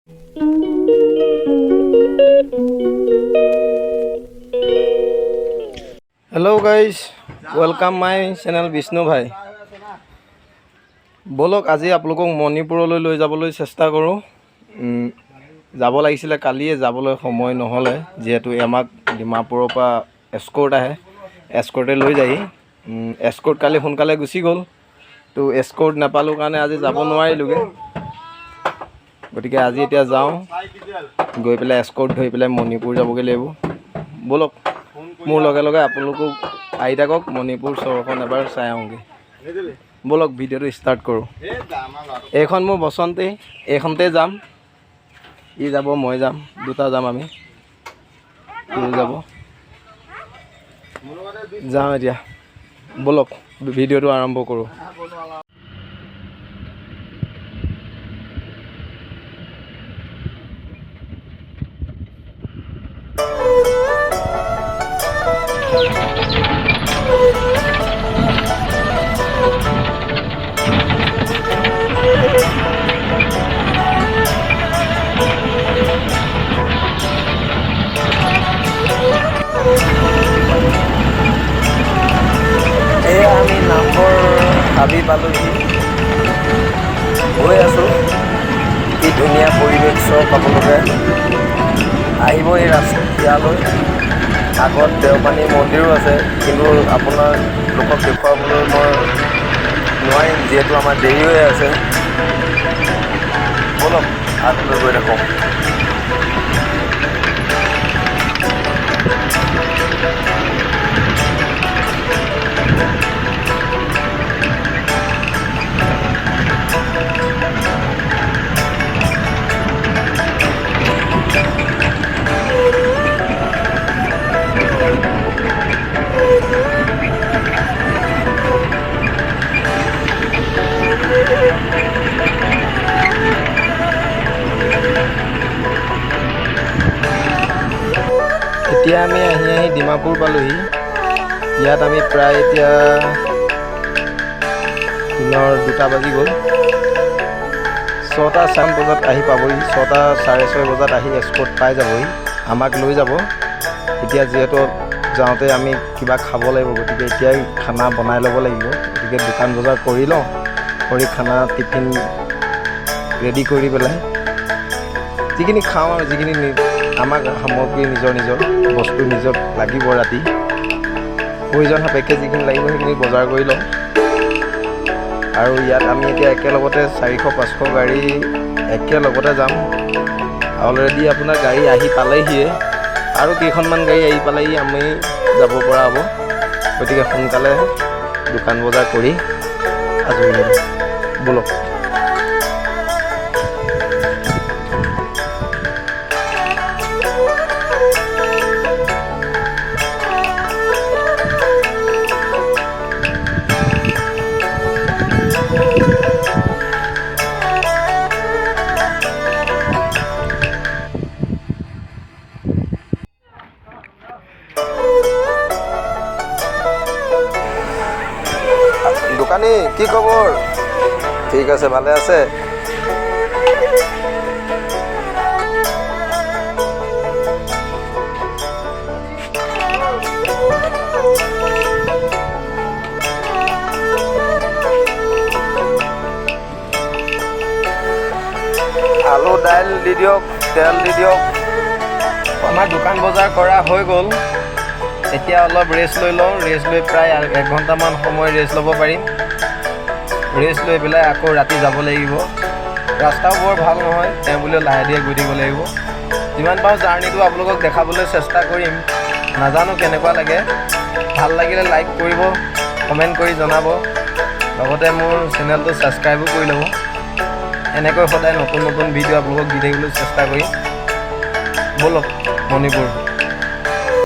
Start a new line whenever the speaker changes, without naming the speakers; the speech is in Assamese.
Hello guys, welcome my channel Vishnu भाई। बोलक আজি আপোনালোকক মণিপুৰলৈ লৈ যাবলৈ চেষ্টা কৰোঁ। যাব লাগিছিলে কালিয়ে যাবলৈ সময় নহলে যেহেতু আমাক ডিমাপুৰৰ পৰা এস্কৰ্ট আহে, এস্কৰ্টে লৈ যায়। এস্কৰ্ট কালি সোনকালে গুচি গ'ল, তো এস্কৰ্ট নাপালোঁ কাৰণে আজি যাব নোৱাৰিলোগে। গতিকে আজি এতিয়া যাওঁ, গৈ পেলাই এস্কৰ্ট ধৰি পেলাই মণিপুৰ যাবগৈ লাগিব। বলক মোৰ লগে লগে আপোনালোকক আহি থাকক, মণিপুৰ চহৰখন এবাৰ চাই আহোঁগৈ। বলক ভিডিঅ'টো ষ্টাৰ্ট কৰোঁ। এইখন মোৰ বসন্তেই, এইখনতে যাম। ই যাব, মই যাম, দুটা যাম আমি। যাব যাওঁ এতিয়া। বলক ভিডিঅ'টো আৰম্ভ কৰোঁ। এয়া আমি নামবৰ হাবি পালোহি, গৈ আছোঁ। কি ধুনীয়া পৰিৱেশ চাওক আপোনালোকে। আহিব এই ৰাস্তালৈ। আগত দেওপানী মন্দিৰো আছে, কিন্তু আপোনাৰ লোকক দেখুৱাবলৈ মই নোৱাৰিম যিহেতু আমাৰ দেৰি হৈ আছে। বলক আগলৈ গৈ থাকোঁ। এতিয়া আমি আহি ডিমাপুৰ পালোহি। ইয়াত আমি প্ৰায় এতিয়া দিনৰ 2টা বাজি গ'ল। 6টা 4 বজাত আহি পাবহি। 6টা 6:30 বজাত আহি এস্কৰ্ট পাই যাবহি, আমাক লৈ যাব। এতিয়া যিহেতু যাওঁতে আমি কিবা খাব লাগিব, গতিকে এতিয়াই খানা বনাই ল'ব লাগিব। গতিকে দোকান বজাৰ কৰি লওঁ, কৰি খানা টিফিন ৰেডি কৰি পেলাই যিখিনি খাওঁ আৰু যিখিনি আমাক সামগ্ৰী নিজৰ বস্তু নিজৰ লাগিব, ৰাতি প্ৰয়োজন সাপেক্ষে যিখিনি লাগিব সেইখিনি বজাৰ কৰি লওঁ। আৰু ইয়াত আমি এতিয়া একেলগতে 400-500 গাড়ী একেলগতে যাম। অলৰেডি আপোনাৰ গাড়ী আহি পালেহিয়ে, আৰু কেইখনমান গাড়ী আহি পালেহি আমি যাব পৰা হ'ব। গতিকে সোনকালে দোকান বজাৰ কৰি আজৰি হ'ম। বলক। দোকানী কি খবৰ? ঠিক আছে, ভালে আছে? আলু দাইল দি দিয়ক, তেল দি দিয়ক। আমাৰ দোকান বজাৰ কৰা হৈ গ'ল। এতিয়া অলপ ৰেষ্ট লৈ লওঁ। ৰেষ্ট লৈ প্ৰায় 1 ঘণ্টামান সময় ৰেষ্ট ল'ব পাৰিম। ৰেষ্ট লৈ পেলাই আকৌ ৰাতি যাব লাগিব। ৰাস্তাও বৰ ভাল নহয়, তেওঁ বুলিও লাহে ধীৰে গৈ থাকিব লাগিব। যিমান পাৰোঁ জাৰ্ণিটো আপোনালোকক দেখাবলৈ চেষ্টা কৰিম। নাজানো কেনেকুৱা লাগে। ভাল লাগিলে লাইক কৰিব, কমেণ্ট কৰি জনাব। লগতে মোৰ চেনেলটো ছাবস্ক্ৰাইবো কৰি ল'ব। এনেকৈ সদায় নতুন ভিডিঅ' আপোনালোকক দি থাকিবলৈ চেষ্টা কৰিম। বলক মণিপুৰ।